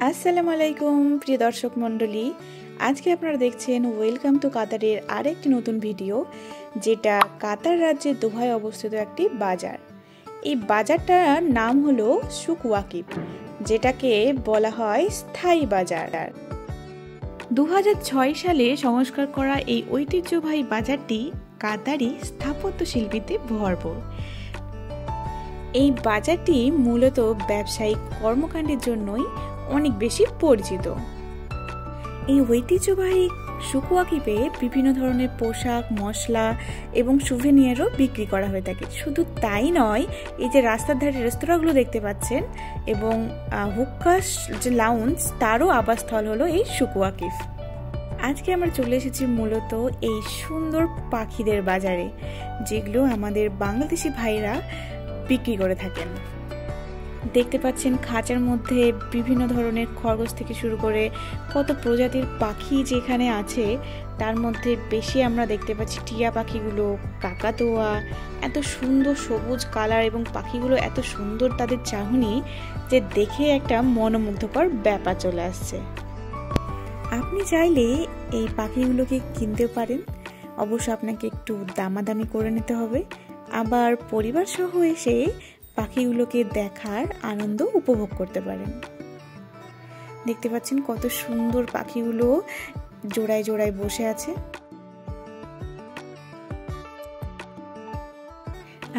আসসালামু আলাইকুম প্রিয় দর্শক মণ্ডলী, আজকে আপনারা দেখছেন ওয়েলকাম টু কাতারের আরেকটি নতুন ভিডিও, যেটা কাতার রাজ্যের দোহায় অবস্থিত একটি বাজার। এই বাজারটার নাম হলো সুক ওয়াকিফ, যেটাকে বলা হয় স্থায়ী বাজার। 2006 সালে সংস্কার করা এই ঐতিহ্যবাহী বাজারটি কাতারি স্থাপত্য শিল্পীতে ভরপুর। এই বাজারটি মূলত ব্যবসায়িক কর্মকাণ্ডের জন্যই অনেক বেশি পরিচিত। এই ঐতিহ্যবাহী সুক ওয়াকিফে বিভিন্ন ধরনের পোশাক, মশলা এবং সুভেনিয়ারও বিক্রি করা হয়ে থাকে। শুধু তাই নয়, এই যে রাস্তার ধারে রেস্তোরাঁগুলো দেখতে পাচ্ছেন এবং হুক্কাস যে লাউঞ্জ, তারও আবাসস্থল হলো এই সুক ওয়াকিফ। আজকে আমরা চলে এসেছি মূলত এই সুন্দর পাখিদের বাজারে, যেগুলো আমাদের বাংলাদেশি ভাইরা বিক্রি করে থাকেন। দেখতে পাচ্ছেন খাঁচার মধ্যে বিভিন্ন ধরনের খরগোশ থেকে শুরু করে কত প্রজাতির পাখি যেখানে আছে। তার মধ্যে বেশি আমরা দেখতে পাচ্ছি টিয়া পাখিগুলো, কাকাতুয়া, এত সুন্দর সবুজ কালার এবং পাখিগুলো এত সুন্দর তাদের চাহনি যে দেখে একটা মনোমুগ্ধকর ব্যাপার চলে আসছে। আপনি চাইলে এই পাখিগুলোকে কিনতে পারেন, অবশ্য আপনাকে একটু দামাদামি করে নিতে হবে। আবার পরিবার সহ এসে পাখিগুলোকে দেখার আনন্দ উপভোগ করতে পারেন। দেখতে পাচ্ছেন কত সুন্দর পাখিগুলো জোড়ায় জোড়ায় বসে আছে।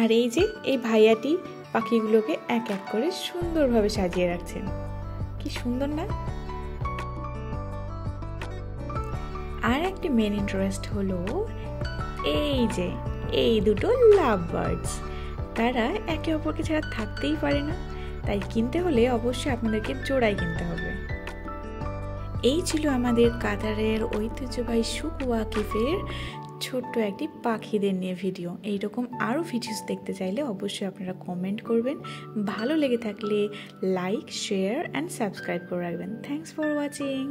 আর এই যে এই ভাইয়াটি পাখিগুলোকে এক এক করে সুন্দরভাবে সাজিয়ে রাখছেন। কি সুন্দর না? আর একটি মেন ইন্টারেস্ট হলো এই দুটো লাভ বার্ডস। তারা একে অপরকে ছাড়া থাকতেই পারে না, তাই কিনতে হলে অবশ্যই আপনাদেরকে জোড়াই কিনতে হবে। এই ছিল আমাদের কাতারের ঐতিহ্যবাহী সুক ওয়াকিফের ছোট্ট একটি পাখিদের নিয়ে ভিডিও। এইরকম আরও ভিডিওস দেখতে চাইলে অবশ্যই আপনারা কমেন্ট করবেন। ভালো লেগে থাকলে লাইক, শেয়ার অ্যান্ড সাবস্ক্রাইব করে রাখবেন। Thanks for watching.